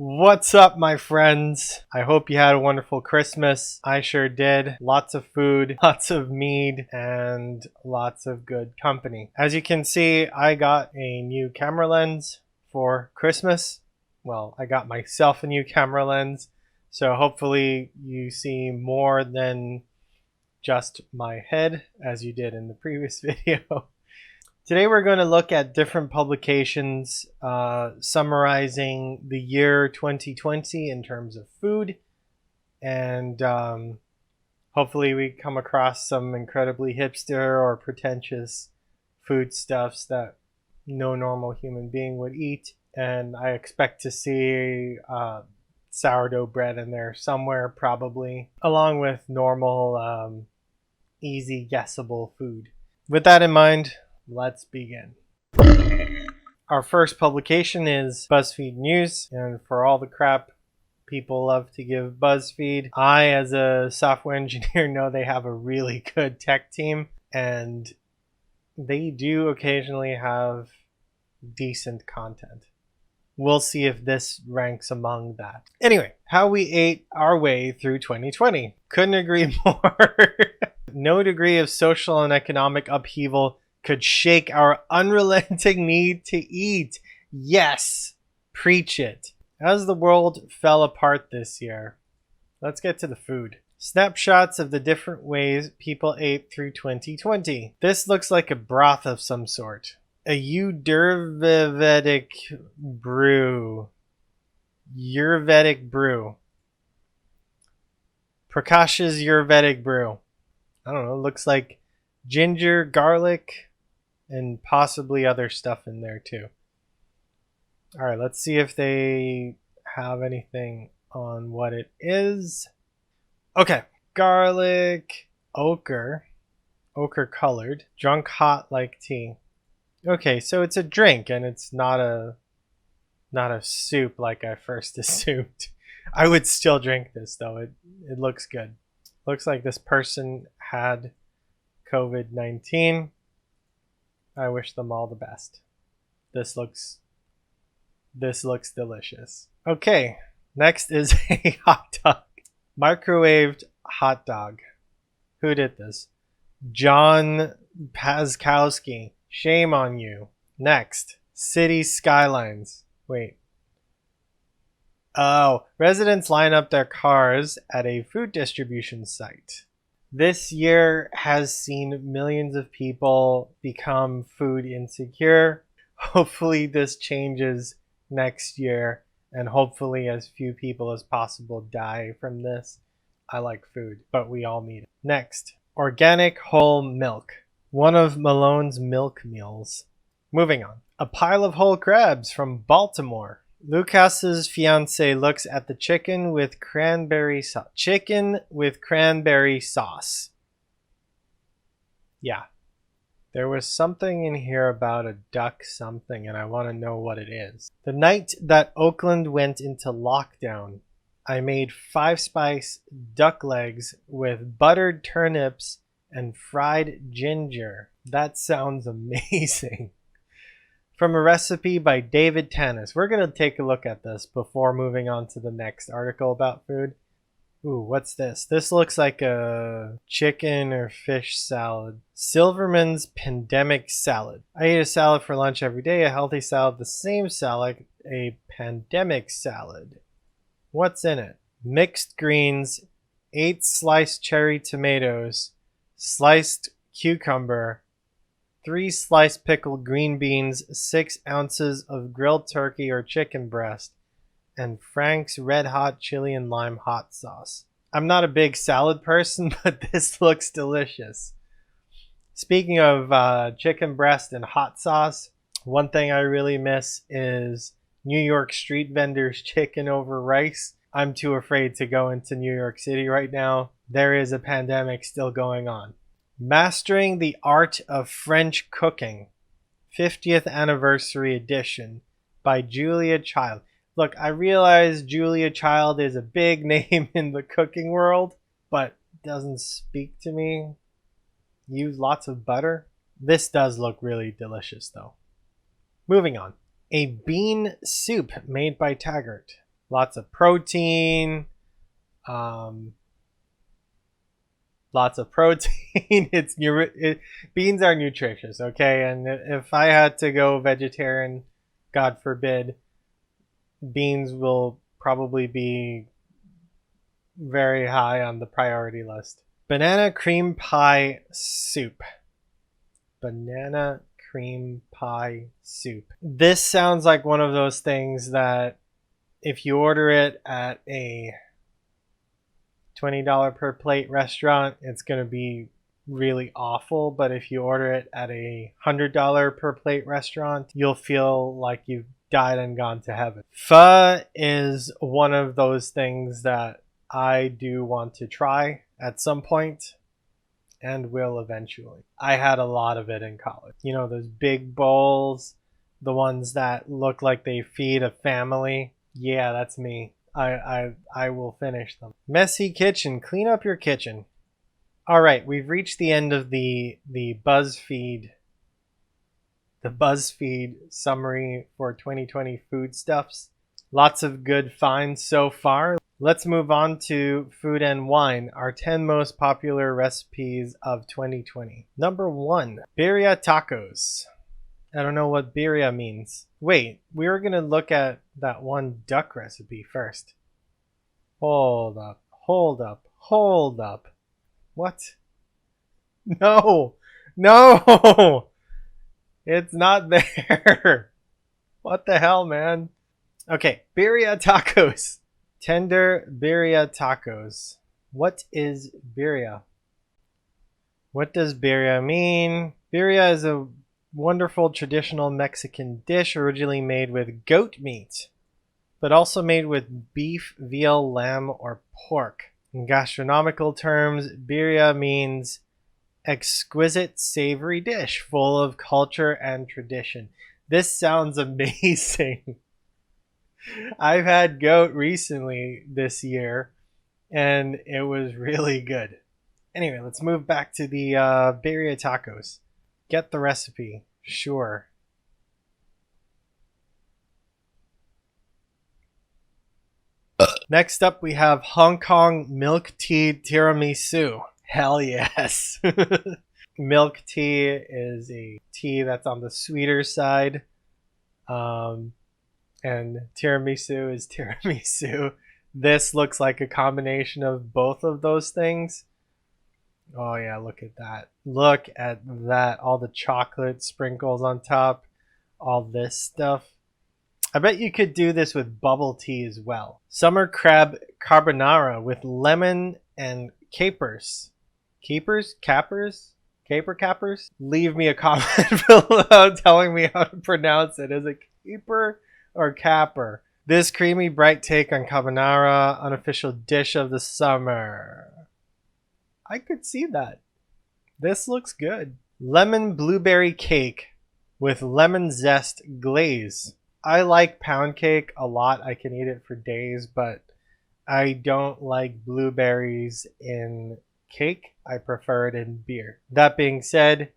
What's up, my friends? I hope you had a wonderful Christmas. I sure did. Lots of food, lots of mead, and lots of good company. As you can see, I got a new camera lens for Christmas. Well, I got myself a new camera lens, so hopefully you see more than just my head, as you did in the previous video. Today we're going to look at different publications summarizing the year 2020 in terms of food, and hopefully we come across some incredibly hipster or pretentious foodstuffs that no normal human being would eat, and I expect to see sourdough bread in there somewhere probably, along with normal easy guessable food. With that in mind, let's begin. Our first publication is BuzzFeed News, and for all the crap people love to give BuzzFeed, I, as a software engineer, know they have a really good tech team, and they do occasionally have decent content. We'll see if this ranks among that. Anyway, how we ate our way through 2020. Couldn't agree more. No degree of social and economic upheaval could shake our unrelenting need to eat. Yes, preach it. As the world fell apart this year, let's get to the food. Snapshots of the different ways people ate through 2020. This looks like a broth of some sort. A Ayurvedic brew. Prakash's Ayurvedic brew. I don't know, looks like ginger, garlic, and possibly other stuff in there too. All right, let's see if they have anything on what it is. Okay, garlic, ochre colored, drunk hot like tea. Okay, so it's a drink and it's not a soup like I first assumed. I would still drink this though. It looks good. Looks like this person had COVID-19. I wish them all the best. This looks delicious. Okay, next is a hot dog. Microwaved hot dog. Who did this? John Paskowski. Shame on you. Next, city skylines. Wait. Oh, residents line up their cars at a food distribution site. This year has seen millions of people become food insecure. Hopefully this changes next year, and hopefully as few people as possible die from this. I like food, but we all need it. Next, organic whole milk. One of Malone's milk meals. Moving on. A pile of whole crabs from Baltimore. Lucas's fiance looks at the chicken with cranberry sauce. Chicken with cranberry sauce. Yeah. There was something in here about a duck something, and I want to know what it is. The night that Oakland went into lockdown, I made 5-spice duck legs with buttered turnips and fried ginger. That sounds amazing. From a recipe by David Tanis. We're going to take a look at this before moving on to the next article about food. Ooh, what's this? This looks like a chicken or fish salad. Silverman's Pandemic Salad. I eat a salad for lunch every day. A healthy salad, the same salad, a pandemic salad. What's in it? Mixed greens, 8 sliced cherry tomatoes, sliced cucumber, 3 sliced pickled green beans, 6 ounces of grilled turkey or chicken breast, and Frank's Red Hot Chili and Lime Hot Sauce. I'm not a big salad person, but this looks delicious. Speaking of chicken breast and hot sauce, one thing I really miss is New York street vendors' chicken over rice. I'm too afraid to go into New York City right now. There is a pandemic still going on. Mastering the Art of French Cooking, 50th Anniversary Edition by Julia Child. Look, I realize Julia Child is a big name in the cooking world, but doesn't speak to me. Use lots of butter. This does look really delicious though. Moving on. A bean soup made by Taggart. Lots of protein. Um, Lots of protein. Beans are nutritious, okay? And if I had to go vegetarian, God forbid, beans will probably be very high on the priority list. Banana cream pie soup. Banana cream pie soup. This sounds like one of those things that if you order it at a $20 per plate restaurant, it's going to be really awful. But if you order it at a $100 per plate restaurant, you'll feel like you've died and gone to heaven. Pho is one of those things that I do want to try at some point and will eventually. I had a lot of it in college. You know, those big bowls, the ones that look like they feed a family. Yeah, that's me. I will finish them. Messy kitchen. Clean up your kitchen. All right, we've reached the end of the BuzzFeed summary for 2020 foodstuffs. Lots of good finds so far. Let's move on to food and wine, our 10 most popular recipes of 2020. Number 1, Birria Tacos. I don't know what birria means. Wait, we were going to look at that one duck recipe first. Hold up. What? No! It's not there. What the hell, man? Okay, birria tacos. Tender birria tacos. What is birria? What does birria mean? Birria is a wonderful traditional Mexican dish originally made with goat meat, but also made with beef, veal, lamb, or pork. In gastronomical terms, birria means exquisite savory dish full of culture and tradition. This sounds amazing. I've had goat recently this year, and it was really good. Anyway, let's move back to the birria tacos. Get the recipe, sure. Next up, we have Hong Kong milk tea tiramisu. Hell yes. Milk tea is a tea that's on the sweeter side. And tiramisu is tiramisu. This looks like a combination of both of those things. Oh yeah, look at that. Look at that. All the chocolate sprinkles on top. All this stuff. I bet you could do this with bubble tea as well. Summer crab carbonara with lemon and capers. Capers? Caper cappers? Leave me a comment below telling me how to pronounce it. Is it caper or capper? This creamy, bright take on carbonara, unofficial dish of the summer. I could see that. This looks good. Lemon blueberry cake with lemon zest glaze. I like pound cake a lot. I can eat it for days, but I don't like blueberries in cake. I prefer it in beer. That being said,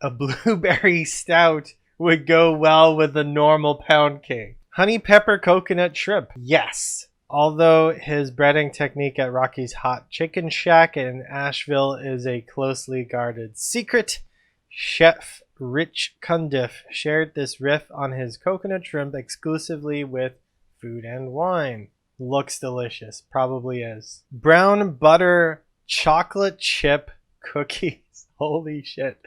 a blueberry stout would go well with a normal pound cake. Honey pepper coconut shrimp. Yes. Although his breading technique at Rocky's Hot Chicken Shack in Asheville is a closely guarded secret, Chef Rich Cundiff shared this riff on his coconut shrimp exclusively with Food and Wine. Looks delicious. Probably is. Brown butter chocolate chip cookies. Holy shit.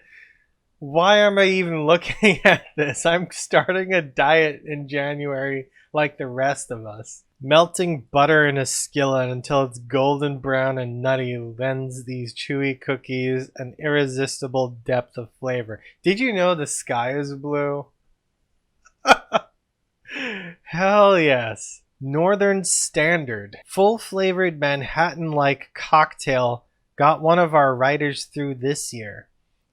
Why am I even looking at this? I'm starting a diet in January like the rest of us. Melting butter in a skillet until it's golden brown and nutty lends these chewy cookies an irresistible depth of flavor. Did you know the sky is blue? Hell yes. Northern Standard. Full-flavored Manhattan-like cocktail got one of our writers through this year.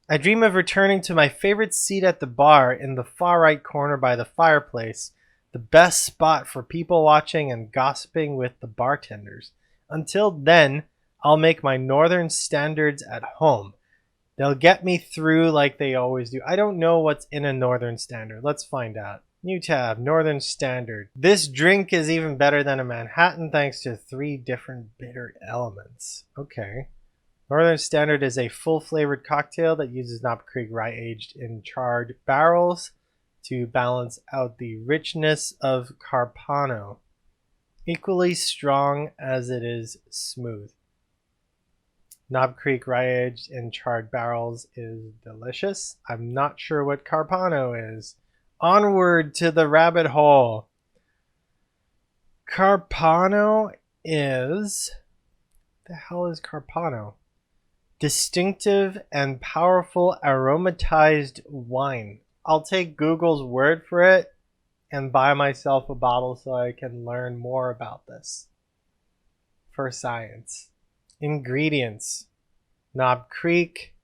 I dream of returning to my favorite seat at the bar in the far right corner by the fireplace, the best spot for people watching and gossiping with the bartenders. Until then, I'll make my Northern Standards at home. They'll get me through like they always do. I don't know what's in a Northern Standard. Let's find out. New tab, Northern Standard. This drink is even better than a Manhattan thanks to 3 different bitter elements. Okay. Northern Standard is a full-flavored cocktail that uses Knob Creek rye aged in charred barrels to balance out the richness of Carpano. Equally strong as it is smooth. Knob Creek rye aged in charred barrels is delicious. I'm not sure what Carpano is. Onward to the rabbit hole. Carpano is... the hell is Carpano? Distinctive and powerful aromatized wine. I'll take Google's word for it and buy myself a bottle so I can learn more about this. For science. Ingredients. Knob Creek,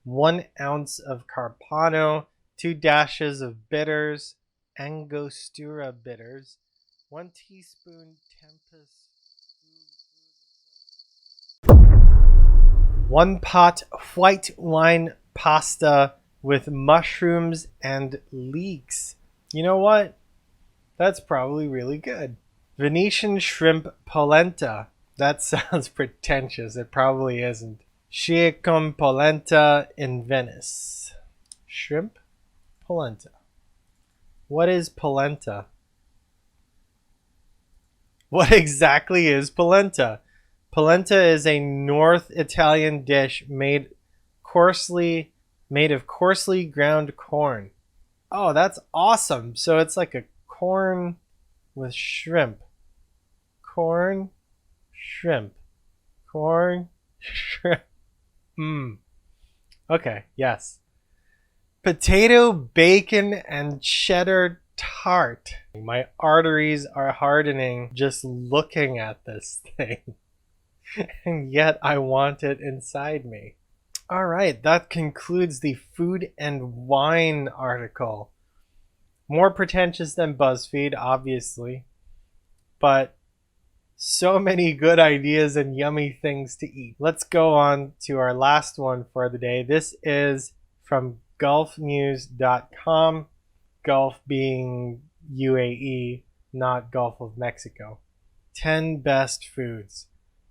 1 ounce of Carpano, 2 dashes of bitters, Angostura bitters, 1 teaspoon Tempest, 1 pot white wine pasta with mushrooms and leeks. You know what? That's probably really good. Venetian shrimp polenta. That sounds pretentious. It probably isn't. Sciacquone polenta in Venice. Shrimp polenta. What is polenta? What exactly is polenta? Polenta is a North Italian dish made of coarsely ground corn. Oh, that's awesome. So it's like a corn with shrimp. Corn, shrimp. Corn, shrimp. Okay, yes. Potato, bacon, and cheddar tart. My arteries are hardening just looking at this thing. And yet I want it inside me. All right, that concludes the food and wine article. More pretentious than BuzzFeed, obviously. But so many good ideas and yummy things to eat. Let's go on to our last one for the day. This is from gulfnews.com. Gulf being UAE, not Gulf of Mexico. 10 best foods.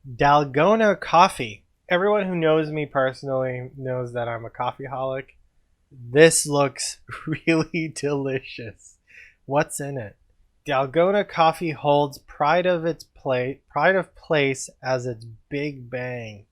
Dalgona coffee. Everyone who knows me personally knows that I'm a coffeeholic. This looks really delicious. What's in it? Dalgona coffee holds pride of place as its Big Bang,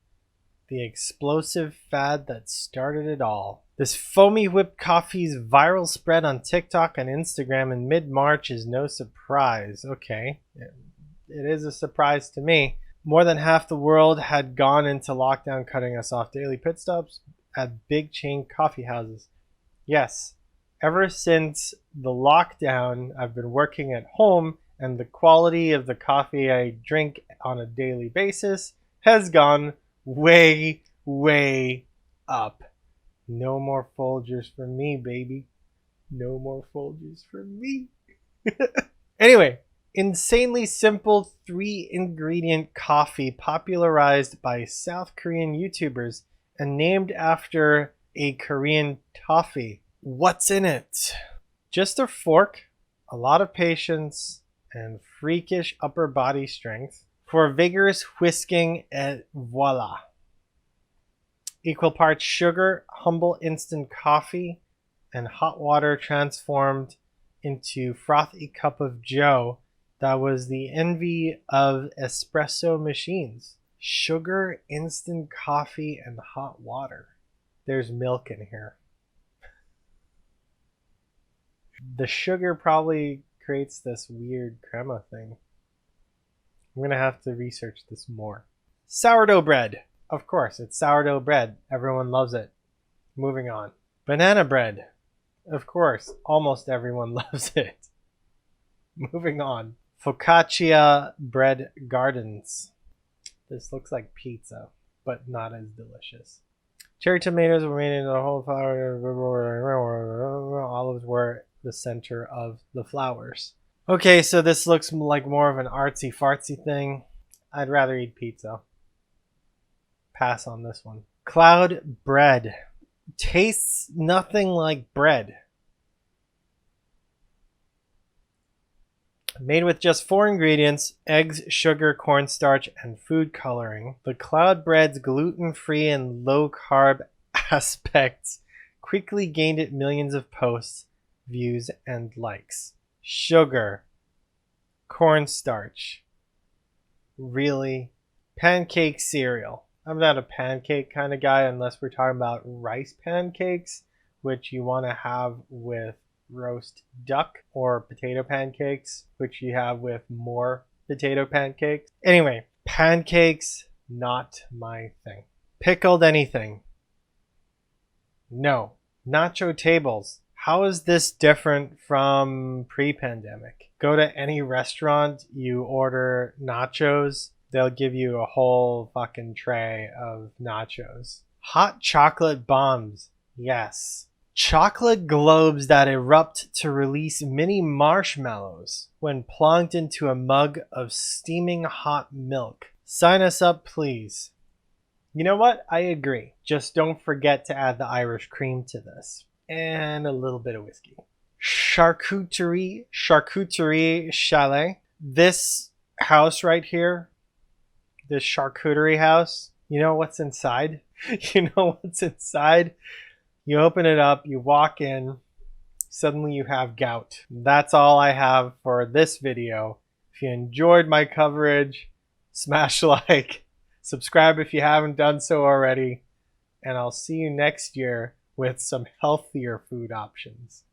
the explosive fad that started it all. This foamy whipped coffee's viral spread on TikTok and Instagram in mid-March is no surprise. Okay, it is a surprise to me. More than half the world had gone into lockdown, cutting us off daily pit stops at big chain coffee houses. Yes, ever since the lockdown, I've been working at home, and the quality of the coffee I drink on a daily basis has gone way, way up. No more Folgers for me, baby. No more Folgers for me. Anyway, insanely simple 3-ingredient coffee popularized by South Korean YouTubers and named after a Korean toffee. What's in it? Just a fork, a lot of patience, and freakish upper body strength for vigorous whisking, and voila. Equal parts sugar, humble instant coffee, and hot water transformed into frothy cup of joe that was the envy of espresso machines. Sugar, instant coffee, and hot water. There's milk in here. The sugar probably creates this weird crema thing. I'm gonna have to research this more. Sourdough bread. Of course, it's sourdough bread. Everyone loves it. Moving on. Banana bread. Of course, almost everyone loves it. Moving on. Focaccia bread gardens. This looks like pizza, but not as delicious. Cherry tomatoes were made into the whole flower. Olives were the center of the flowers. Okay, so this looks like more of an artsy fartsy thing. I'd rather eat pizza. Pass on this one. Cloud bread. Tastes nothing like bread. Made with just 4 ingredients, eggs, sugar, cornstarch, and food coloring, the cloud bread's gluten-free and low-carb aspects quickly gained it millions of posts, views, and likes. Sugar, cornstarch, really? Pancake cereal. I'm not a pancake kind of guy unless we're talking about rice pancakes, which you want to have with roast duck, or potato pancakes, which you have with more potato pancakes. Anyway, pancakes, not my thing. Pickled anything? No. Nacho tables. How is this different from pre-pandemic? Go to any restaurant, you order nachos, they'll give you a whole fucking tray of nachos. Hot chocolate bombs. Yes. Chocolate globes that erupt to release mini marshmallows when plonked into a mug of steaming hot milk. Sign us up, please. You know what? I agree. Just don't forget to add the Irish cream to this. And a little bit of whiskey. Charcuterie chalet. This house right here, this charcuterie house, you know what's inside? You know what's inside? You open it up, you walk in, suddenly you have gout. That's all I have for this video. If you enjoyed my coverage, smash like, subscribe if you haven't done so already, and I'll see you next year with some healthier food options.